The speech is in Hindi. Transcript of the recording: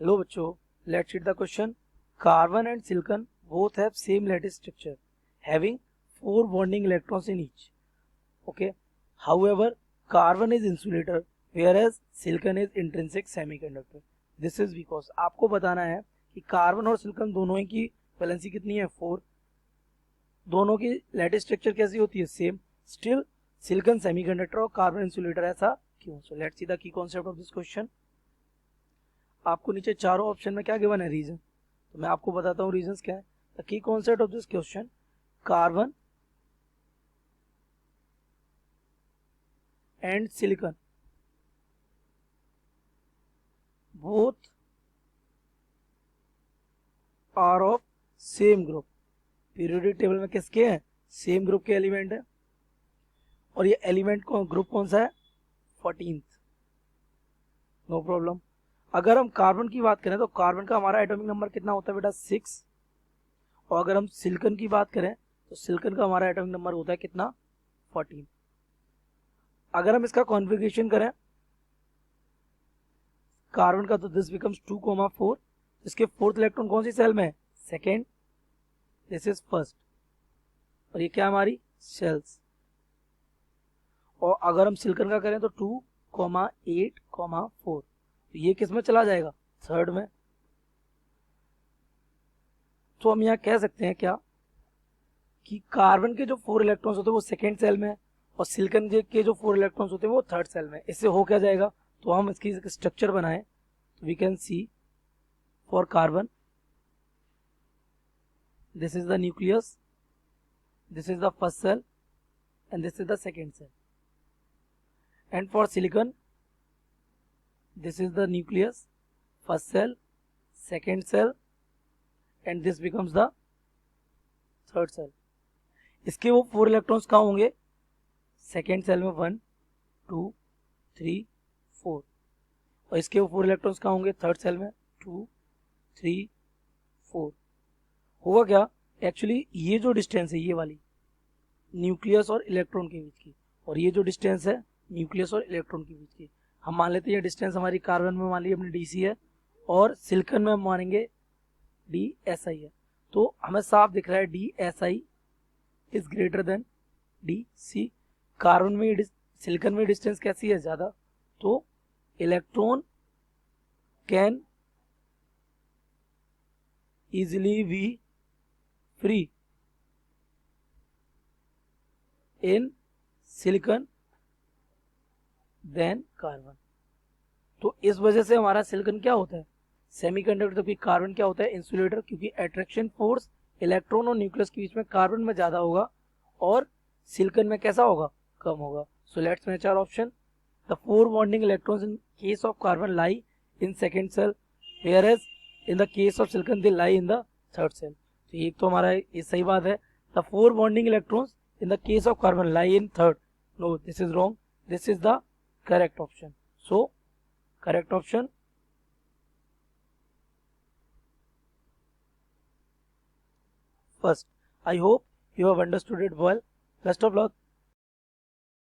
हेलो बच्चों, let's read the question. Carbon and silicon both have same lattice structure having 4 bonding electrons in each. Okay. However, carbon is insulator whereas silicon is intrinsic semiconductor. This is because आपको बताना है कि कार्बन और सिलिकॉन दोनों ही की वैलेंसी कितनी है 4. दोनों की लैटिस स्ट्रक्चर कैसी होती है सेम. स्टिल सिलिकॉन सेमीकंडक्टर और कार्बन इंसुलेटर. ऐसा क्यों? So let's see the key concept of this question. आपको नीचे चारों ऑप्शन में क्या गिवन है रीजन, तो मैं आपको बताता हूँ रीजंस क्या है. The key concept of this question, carbon and silicon both are of same group. Periodic table में किसके हैं? सेम ग्रुप के एलिमेंट है. और ये एलिमेंट ग्रुप कौन सा है? 14th. No problem. अगर हम कार्बन की बात करें तो कार्बन का हमारा एटॉमिक नंबर कितना होता है बेटा? 6. और अगर हम सिलिकॉन की बात करें तो सिलिकॉन का हमारा एटॉमिक नंबर होता है कितना? 14. अगर हम इसका कॉन्फ़िगरेशन करें कार्बन का तो दिस बिकम्स 2,4. इसके फोर्थ इलेक्ट्रॉन कौन सी सेल में है? सेकेंड. This is first. और ये क्या हमारी सेल्स. और अगर हम सिलिकॉन का करें तो 2,8,4. तो ये किस में चला जाएगा? थर्ड में. तो हम यहाँ कह सकते हैं क्या कि कार्बन के जो 4 इलेक्ट्रॉन्स होते हैं वो सेकेंड सेल में है और सिलिकॉन के जो 4 इलेक्ट्रॉन्स होते हैं वो थर्ड सेल में. इससे हो क्या जाएगा? तो हम इसकी स्ट्रक्चर बनाएं तो we can see for carbon this is the nucleus, this is the first cell and this is the second cell. And for silicon, this is the nucleus, first cell, second cell and this becomes the third cell. इसके वो 4 इलेक्ट्रॉन्स कहाँ होंगे? सेकेंड सेल में 1, 2, 3, 4. और इसके वो 4 इलेक्ट्रॉन्स कहाँ होंगे? थर्ड सेल में 2, 3, 4. होगा क्या? एक्चुअली ये जो डिस्टेंस है ये वाली न्यूक्लियस और इलेक्ट्रॉन के बीच की, और ये जो डिस्टेंस है न्यूक्लियस और इलेक्ट्रॉन के बीच की, हम मान लेते हैं ये डिस्टेंस हमारी कार्बन में मान ली अपने डी है और सिलिकॉन में हम मानेंगे डी एस आई है. तो हमें साफ दिख रहा है D S I is greater than D C. Carbon में सिलिकॉन में डिस्टेंस कैसी है? ज्यादा. तो electron can easily be free in silicon than carbon. तो इस वजह से हमारा सिलिकॉन क्या होता है? सेमीकंडक्टर. जबकि कार्बन क्या होता है? इंसुलेटर. क्योंकि अट्रैक्शन फोर्स इलेक्ट्रॉन और न्यूक्लियस के बीच में कार्बन में ज्यादा होगा और सिलिकॉन में कैसा होगा? कम होगा. So let's match our option. The 4 bonding electrons in case of carbon lie in second shell whereas in the case of silicon they lie in the third shell. तो ये तो हमारा ये सही बात है. The 4 bonding electrons in the case of carbon lie in third. No, this is wrong. This is the correct option. So correct option first. I hope you have understood it well. Best of luck.